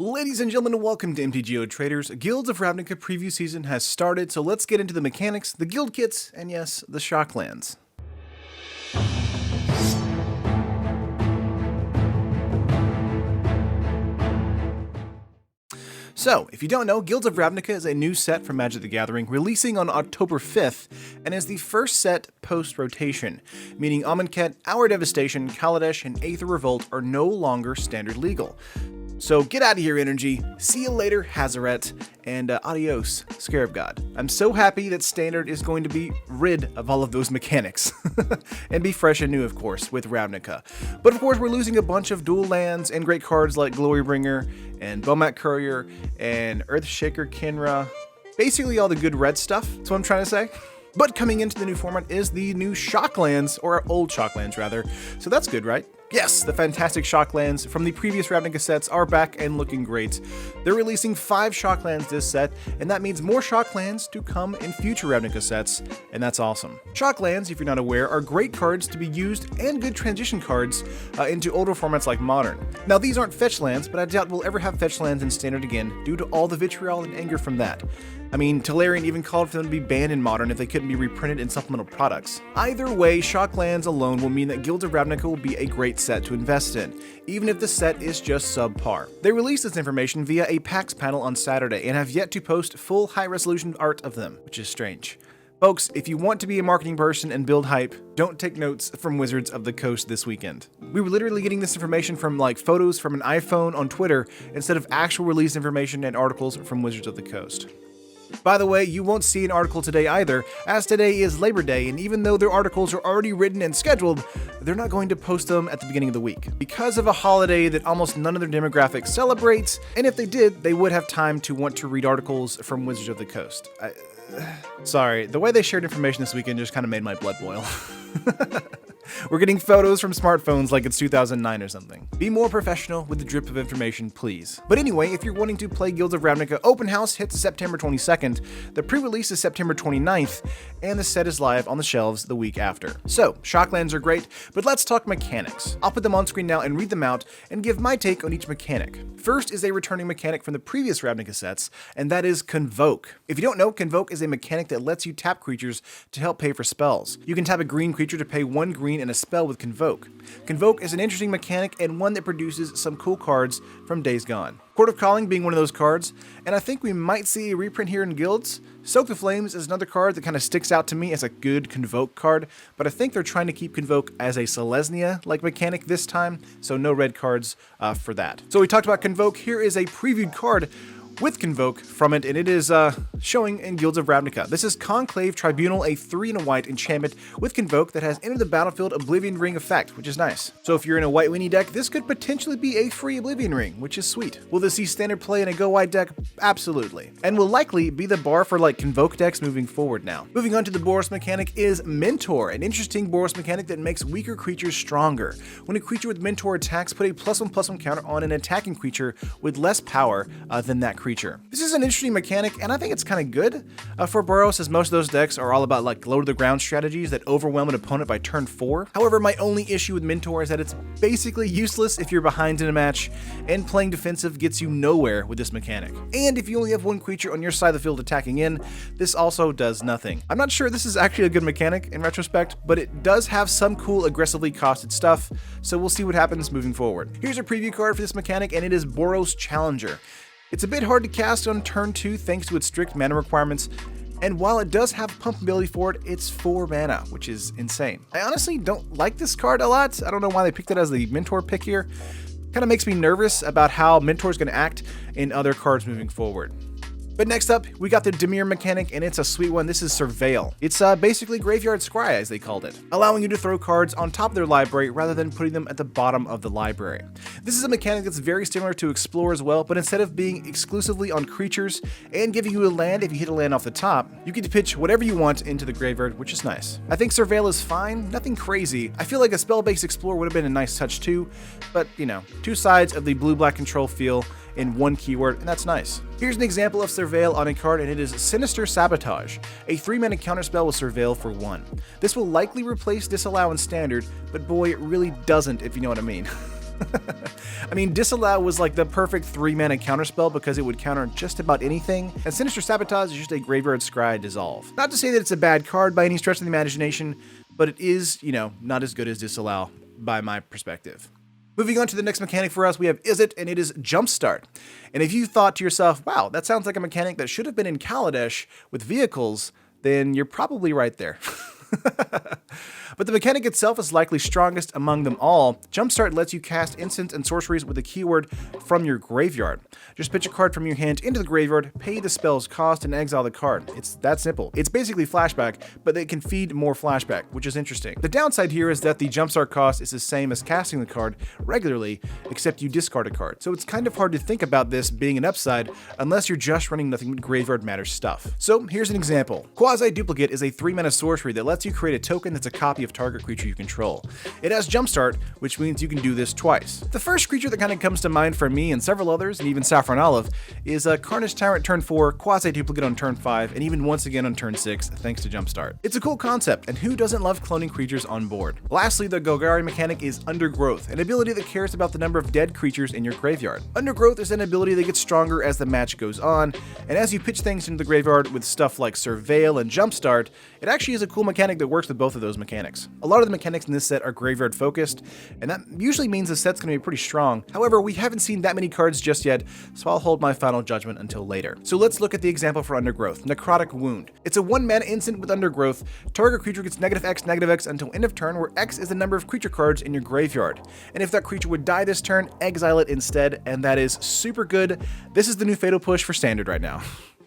Ladies and gentlemen, welcome to MTGO Traders. Guilds of Ravnica preview season has started, so let's get into the mechanics, the guild kits, and yes, the shocklands. So, if you don't know, Guilds of Ravnica is a new set from Magic the Gathering, releasing on October 5th, and is the first set post-rotation, meaning Amonkhet, Hour Devastation, Kaladesh, and Aether Revolt are no longer standard legal. So get out of here, Energy. See you later, Hazaret, and adios, Scarab God. I'm so happy that Standard is going to be rid of all of those mechanics. And be fresh and new, of course, with Ravnica. But of course, we're losing a bunch of dual lands and great cards like Glorybringer, and Bomat Courier, and Earthshaker Kinra. Basically all the good red stuff, that's what I'm trying to say. But coming into the new format is the new shocklands, or old shocklands rather, so that's good, right? Yes, the fantastic shocklands from the previous Ravnica sets are back and looking great. They're releasing 5 shocklands this set, and that means more shocklands to come in future Ravnica sets, and that's awesome. Shocklands, if you're not aware, are great cards to be used and good transition cards into older formats like Modern. Now these aren't fetch lands, but I doubt we'll ever have fetch lands in Standard again due to all the vitriol and anger from that. I mean, Tolarian even called for them to be banned in Modern if they couldn't be reprinted in supplemental products. Either way, shocklands alone will mean that Guilds of Ravnica will be a great set to invest in, even if the set is just subpar. They released this information via a PAX panel on Saturday and have yet to post full high-resolution art of them, which is strange. Folks, if you want to be a marketing person and build hype, don't take notes from Wizards of the Coast this weekend. We were literally getting this information from like photos from an iPhone on Twitter instead of actual release information and articles from Wizards of the Coast. By the way, you won't see an article today either, as today is Labor Day, and even though their articles are already written and scheduled, they're not going to post them at the beginning of the week, because of a holiday that almost none of their demographic celebrates, and if they did, they would have time to want to read articles from Wizards of the Coast. Sorry, the way they shared information this weekend just kind of made my blood boil. We're getting photos from smartphones like it's 2009 or something. Be more professional with the drip of information, please. But anyway, if you're wanting to play Guilds of Ravnica, Open House hits September 22nd, the pre-release is September 29th, and the set is live on the shelves the week after. So, shocklands are great, but let's talk mechanics. I'll put them on screen now and read them out, and give my take on each mechanic. First is a returning mechanic from the previous Ravnica sets, and that is Convoke. If you don't know, Convoke is a mechanic that lets you tap creatures to help pay for spells. You can tap a green creature to pay 1 green and a spell with Convoke. Convoke is an interesting mechanic and one that produces some cool cards from days gone. Chord of Calling being one of those cards, and I think we might see a reprint here in Guilds. Soak the Flames is another card that kind of sticks out to me as a good Convoke card, but I think they're trying to keep Convoke as a Selesnya-like mechanic this time, so no red cards for that. So we talked about Convoke. Here is a previewed card with Convoke from it, and it is showing in Guilds of Ravnica. This is Conclave Tribunal, a 3 and a white enchantment with Convoke that has entered the battlefield Oblivion Ring effect, which is nice. So if you're in a white weenie deck, this could potentially be a free Oblivion Ring, which is sweet. Will this see standard play in a go white deck? Absolutely. And will likely be the bar for like Convoke decks moving forward now. Moving on to the Boris mechanic is Mentor, an interesting Boris mechanic that makes weaker creatures stronger. When a creature with Mentor attacks, put a +1/+1 counter on an attacking creature with less power than that creature. This is an interesting mechanic, and I think it's kind of good for Boros, as most of those decks are all about like low to the ground strategies that overwhelm an opponent by turn 4. However, my only issue with Mentor is that it's basically useless if you're behind in a match, and playing defensive gets you nowhere with this mechanic. And if you only have 1 creature on your side of the field attacking in, this also does nothing. I'm not sure this is actually a good mechanic in retrospect, but it does have some cool aggressively costed stuff, so we'll see what happens moving forward. Here's a preview card for this mechanic, and it is Voros Challenger. It's a bit hard to cast on turn 2 thanks to its strict mana requirements, and while it does have pump ability for it, it's 4 mana, which is insane. I honestly don't like this card a lot. I don't know why they picked it as the Mentor pick here. Kind of makes me nervous about how Mentor is going to act in other cards moving forward. But next up, we got the Dimir mechanic, and it's a sweet one. This is Surveill. It's basically Graveyard Scry, as they called it, allowing you to throw cards on top of their library rather than putting them at the bottom of the library. This is a mechanic that's very similar to Explore as well, but instead of being exclusively on creatures and giving you a land if you hit a land off the top, you get to pitch whatever you want into the graveyard, which is nice. I think Surveill is fine, nothing crazy. I feel like a spell-based Explore would have been a nice touch too, but you know, 2 sides of the blue-black control feel in 1 keyword, and that's nice. Here's an example of Surveill on a card, and it is Sinister Sabotage, a 3-mana counterspell with Surveill for 1. This will likely replace Disallow in Standard, but boy, it really doesn't if you know what I mean. I mean, Disallow was like the perfect 3-mana counterspell because it would counter just about anything, and Sinister Sabotage is just a Graveyard Scry Dissolve. Not to say that it's a bad card by any stretch of the imagination, but it is, you know, not as good as Disallow by my perspective. Moving on to the next mechanic for us, we have Izzet, and it is Jumpstart. And if you thought to yourself, wow, that sounds like a mechanic that should have been in Kaladesh with vehicles, then you're probably right there. But the mechanic itself is likely strongest among them all. Jumpstart lets you cast instants and sorceries with a keyword from your graveyard. Just pitch a card from your hand into the graveyard, pay the spell's cost, and exile the card. It's that simple. It's basically flashback, but it can feed more flashback, which is interesting. The downside here is that the Jumpstart cost is the same as casting the card regularly, except you discard a card. So it's kind of hard to think about this being an upside unless you're just running nothing but graveyard matter stuff. So here's an example. Quasi Duplicate is a 3-mana sorcery that lets you create a token that's a copy of target creature you control. It has Jumpstart, which means you can do this twice. The first creature that kind of comes to mind for me and several others, and even Saffron Olive, is a Carnage Tyrant turn 4, Quasi Duplicate on turn 5, and even once again on turn 6, thanks to Jumpstart. It's a cool concept, and who doesn't love cloning creatures on board? Lastly, the Golgari mechanic is Undergrowth, an ability that cares about the number of dead creatures in your graveyard. Undergrowth is an ability that gets stronger as the match goes on, and as you pitch things into the graveyard with stuff like Surveill and Jumpstart, it actually is a cool mechanic that works with both of those mechanics. A lot of the mechanics in this set are graveyard focused, and that usually means the set's going to be pretty strong. However, we haven't seen that many cards just yet, so I'll hold my final judgment until later. So let's look at the example for Undergrowth, Necrotic Wound. It's a 1-mana instant with Undergrowth. Target creature gets -X until end of turn, where X is the number of creature cards in your graveyard. And if that creature would die this turn, exile it instead, and that is super good. This is the new Fatal Push for Standard right now.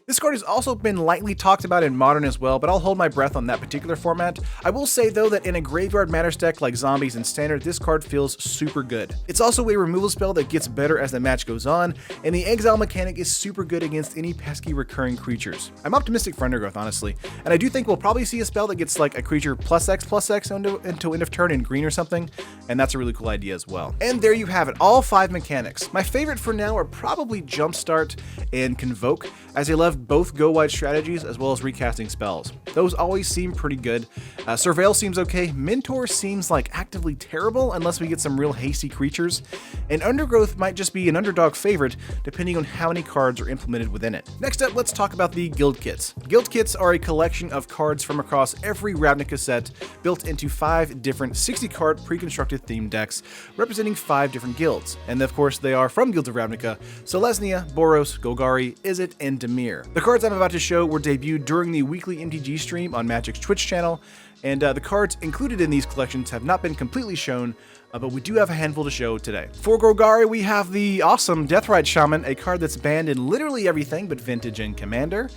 This card has also been lightly talked about in Modern as well, but I'll hold my breath on that particular format. I will say though that in a Graveyard Matters deck like Zombies and Standard, this card feels super good. It's also a removal spell that gets better as the match goes on, and the exile mechanic is super good against any pesky recurring creatures. I'm optimistic for Undergrowth, honestly, and I do think we'll probably see a spell that gets like a creature +X until end of turn in green or something, and that's a really cool idea as well. And there you have it, all 5 mechanics. My favorite for now are probably Jumpstart and Convoke, as I love both go-wide strategies as well as recasting spells. Those always seem pretty good. Surveill seems okay. Mentor seems like actively terrible unless we get some real hasty creatures. And Undergrowth might just be an underdog favorite depending on how many cards are implemented within it. Next up, let's talk about the Guild Kits. Guild Kits are a collection of cards from across every Ravnica set built into 5 different 60-card pre-constructed themed decks representing 5 different guilds. And of course, they are from Guilds of Ravnica: Selesnya, Boros, Golgari, Izzet, and Dimir. The cards I'm about to show were debuted during the weekly MTG stream on Magic's Twitch channel, and the cards included in these collections have not been completely shown, but we do have a handful to show today. For Golgari, we have the awesome Deathrite Shaman, a card that's banned in literally everything but Vintage and Commander,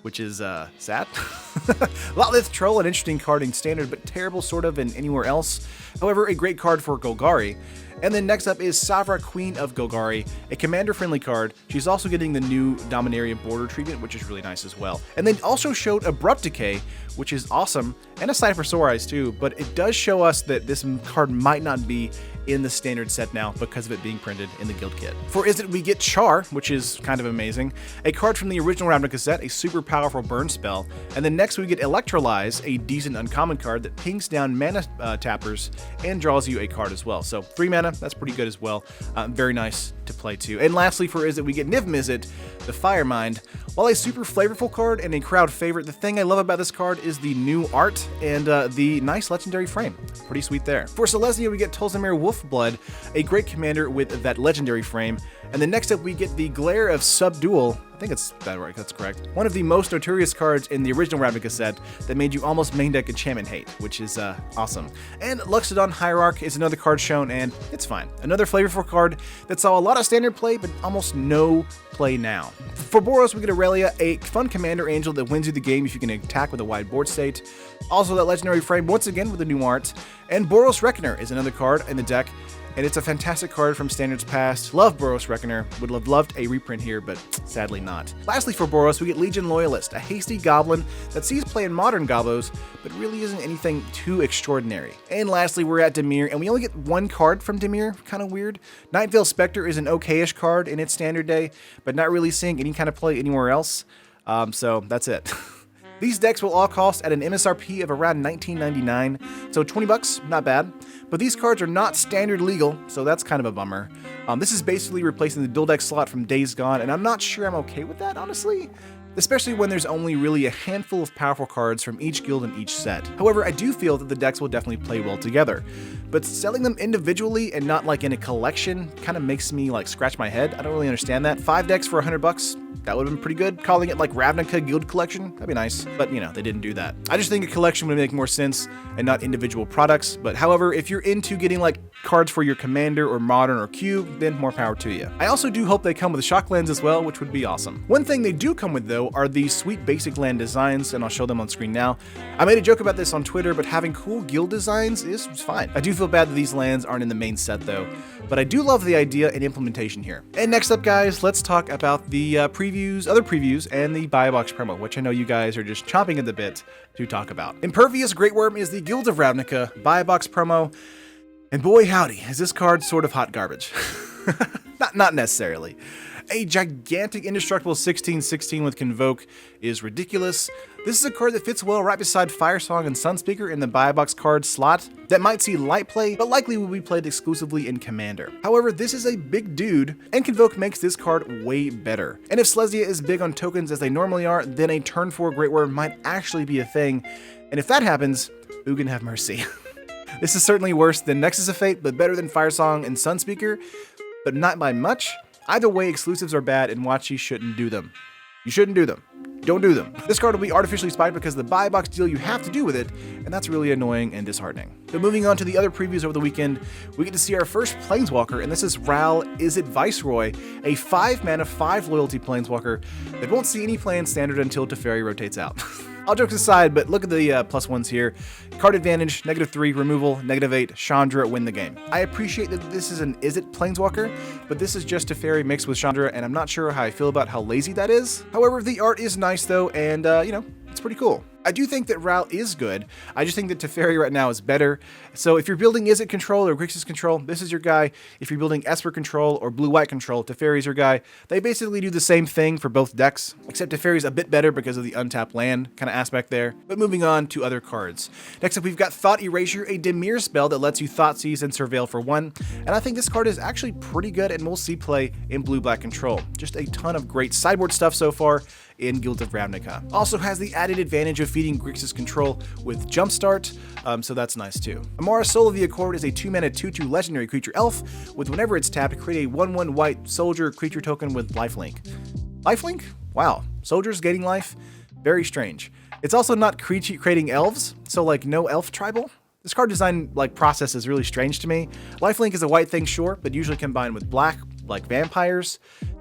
which is sad. Lotlith Troll, an interesting card in Standard, but terrible sort of in anywhere else. However, a great card for Golgari. And then next up is Savra, Queen of Golgari, a commander-friendly card. She's also getting the new Dominaria border treatment, which is really nice as well. And then also showed Abrupt Decay, which is awesome, and a Cypher Sore Eyes too, but it does show us that this card might not be in the Standard set now because of it being printed in the Guild Kit. For Izzet, we get Char, which is kind of amazing, a card from the original Ravnica set, a super powerful burn spell, and then next we get Electrolyze, a decent uncommon card that pings down mana tappers and draws you a card as well. So 3 mana, that's pretty good as well. Very nice to play too. And lastly for Izzet, we get Niv Mizzet, the Firemind. While a super flavorful card and a crowd favorite, the thing I love about this card is the new art and the nice legendary frame. Pretty sweet there. For Selesnya, we get Tolzamir Wolfblood, a great commander with that legendary frame. And then next up, we get the Glare of Subdual. I think it's that right, that's correct. One of the most notorious cards in the original Ravnica set that made you almost main deck Enchantment Hate, which is awesome. And Luxodon Hierarch is another card shown, and it's fine. Another flavorful card that saw a lot of Standard play, but almost no play now. For Boros, we get Aurelia, a fun commander angel that wins you the game if you can attack with a wide board state. Also that legendary frame, once again with a new art. And Boros Reckoner is another card in the deck, and it's a fantastic card from Standard's past. Love Boros Reckoner. Would have loved a reprint here, but sadly not. Lastly for Boros, we get Legion Loyalist, a hasty goblin that sees play in modern goblos, but really isn't anything too extraordinary. And lastly, we're at Dimir, and we only get 1 card from Dimir, kind of weird. Nightveil Spectre is an okay-ish card in its Standard day, but not really seeing any kind of play anywhere else. So that's it. These decks will all cost at an MSRP of around $19.99, so 20 bucks, not bad. But these cards are not standard legal, so that's kind of a bummer. This is basically replacing the dual deck slot from Days Gone, and I'm not sure I'm okay with that, honestly. Especially when there's only really a handful of powerful cards from each guild in each set. However, I do feel that the decks will definitely play well together. But selling them individually and not like in a collection kind of makes me like scratch my head. I don't really understand that. 5 decks for 100 bucks? That would have been pretty good. Calling it like Ravnica Guild Collection? That'd be nice. But you know, they didn't do that. I just think a collection would make more sense and not individual products. But however, if you're into getting like cards for your Commander or Modern or Cube, then more power to you. I also do hope they come with shocklands as well, which would be awesome. One thing they do come with though are these sweet basic land designs, and I'll show them on screen now. I made a joke about this on Twitter, but having cool guild designs is fine. I do feel bad that these lands aren't in the main set though, but I do love the idea and implementation here. And next up guys, let's talk about the other previews, and the buy box promo, which I know you guys are just chomping at the bit to talk about. Impervious Great Worm is the Guild of Ravnica buy box promo, and boy howdy, is this card sort of hot garbage. Not necessarily. A gigantic indestructible 16/16 with Convoke is ridiculous. This is a card that fits well right beside Firesong and Sunspeaker in the buy box card slot that might see light play, but likely will be played exclusively in Commander. However, this is a big dude, and Convoke makes this card way better. And if Selesnya is big on tokens as they normally are, then a turn 4 Great Worm might actually be a thing. And if that happens, Ugin have mercy. This is certainly worse than Nexus of Fate, but better than Firesong and Sunspeaker, but not by much. Either way, exclusives are bad, and Wachi shouldn't do them. You shouldn't do them. Don't do them. This card will be artificially spiked because of the buy box deal you have to do with it, and that's really annoying and disheartening. But moving on to the other previews over the weekend, we get to see our first Planeswalker, and this is Ral Izzet Viceroy, a 5-mana, 5 loyalty Planeswalker that won't see any play in standard until Teferi rotates out. All jokes aside, but look at the +1s here. Card advantage, -3, removal, -8, Chandra, win the game. I appreciate that this is an Izzet Planeswalker, but this is just Teferi mixed with Chandra, and I'm not sure how I feel about how lazy that is. However, the art is nice though, and you know, it's pretty cool. I do think that Ral is good. I just think that Teferi right now is better. So if you're building Izzet control or Grixis control, this is your guy. If you're building Esper control or blue-white control, Teferi's your guy. They basically do the same thing for both decks, except Teferi's a bit better because of the untapped land kind of aspect there. But moving on to other cards. Next up, we've got Thought Erasure, a Dimir spell that lets you Thoughtseize and Surveill for 1. And I think this card is actually pretty good and we'll see play in blue-black control. Just a ton of great sideboard stuff so far in Guild of Ravnica. Also has the added advantage of feeding Grixis control with Jumpstart, so that's nice too. Amara Soul of the Accord is a 2-mana 2/2 legendary creature elf with whenever it's tapped, create a 1/1 white soldier creature token with lifelink. Lifelink? Wow. Soldiers gaining life? Very strange. It's also not creating elves, so like no elf tribal. This card design process is really strange to me. Lifelink is a white thing, sure, but usually combined with black, like vampires.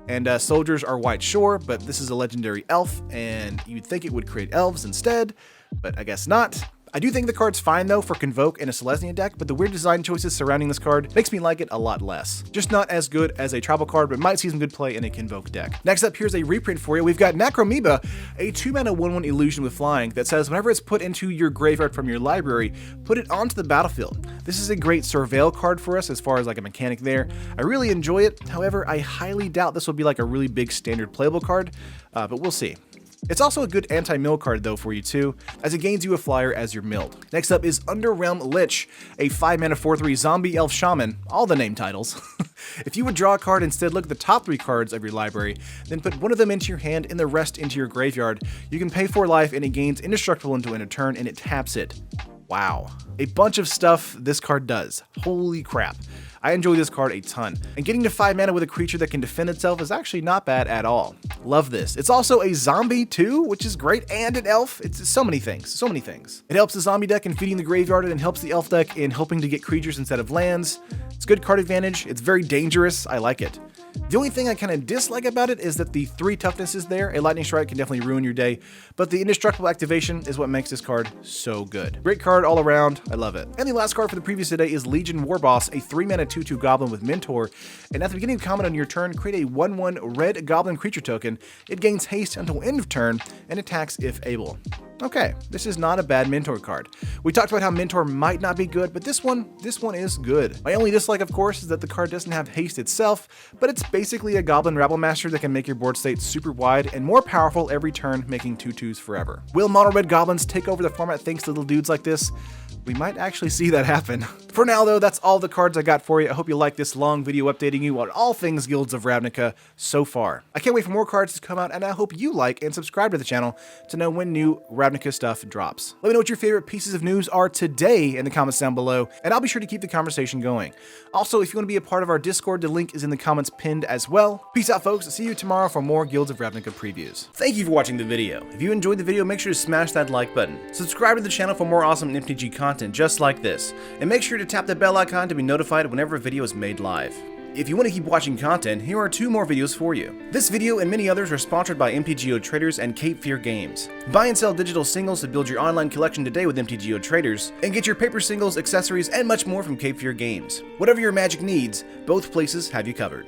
And soldiers are white, sure, but this is a legendary elf, and you'd think it would create elves instead, but I guess not. I do think the card's fine though for Convoke in a Selesnya deck, but the weird design choices surrounding this card makes me like it a lot less. Just not as good as a tribal card, but might see some good play in a Convoke deck. Next up, here's a reprint for you. We've got Necromoeba, a 2-mana 1/1 illusion with flying that says whenever it's put into your graveyard from your library, put it onto the battlefield. This is a great Surveill card for us as far as like a mechanic there. I really enjoy it. However, I highly doubt this will be like a really big standard playable card, but we'll see. It's also a good anti-mill card though for you too, as it gains you a flyer as you're milled. Next up is Underrealm Lich, a 5-mana 4/3 zombie elf shaman, all the name titles. If you would draw a card, instead look at the top 3 cards of your library, then put one of them into your hand and the rest into your graveyard. You can pay 4 life and it gains indestructible into end of turn and it taps it. Wow. A bunch of stuff this card does. Holy crap. I enjoy this card a ton, and getting to 5 mana with a creature that can defend itself is actually not bad at all. Love this. It's also a zombie too, which is great, and an elf. It's so many things, so many things. It helps the zombie deck in feeding the graveyard and helps the elf deck in helping to get creatures instead of lands. It's good card advantage. It's very dangerous. I like it. The only thing I kind of dislike about it is that the 3 toughness is there. A lightning strike can definitely ruin your day, but the indestructible activation is what makes this card so good. Great card all around. I love it. And the last card for the previous today is Legion Warboss, a 3-mana 2/2 goblin with Mentor. And at the beginning of combat on your turn, create a 1/1 red goblin creature token. It gains haste until end of turn and attacks if able. Okay, this is not a bad Mentor card. We talked about how Mentor might not be good, but this one is good. My only dislike, of course, is that the card doesn't have haste itself, but it's basically a Goblin Rabblemaster that can make your board state super wide and more powerful every turn, making 2/2s forever. Will mono red goblins take over the format thanks to little dudes like this? We might actually see that happen. For now though, that's all the cards I got for you. I hope you like this long video updating you on all things Guilds of Ravnica so far. I can't wait for more cards to come out, and I hope you like and subscribe to the channel to know when new Ravnica stuff drops. Let me know what your favorite pieces of news are today in the comments down below, and I'll be sure to keep the conversation going. Also, if you want to be a part of our Discord, the link is in the comments pinned as well. Peace out folks, see you tomorrow for more Guilds of Ravnica previews. Thank you for watching the video. If you enjoyed the video, make sure to smash that like button. Subscribe to the channel for more awesome MTG content just like this, and make sure to tap the bell icon to be notified whenever a video is made live. If you want to keep watching content, here are 2 more videos for you. This video and many others are sponsored by MTGO Traders and Cape Fear Games. Buy and sell digital singles to build your online collection today with MTGO Traders, and get your paper singles, accessories, and much more from Cape Fear Games. Whatever your Magic needs, both places have you covered.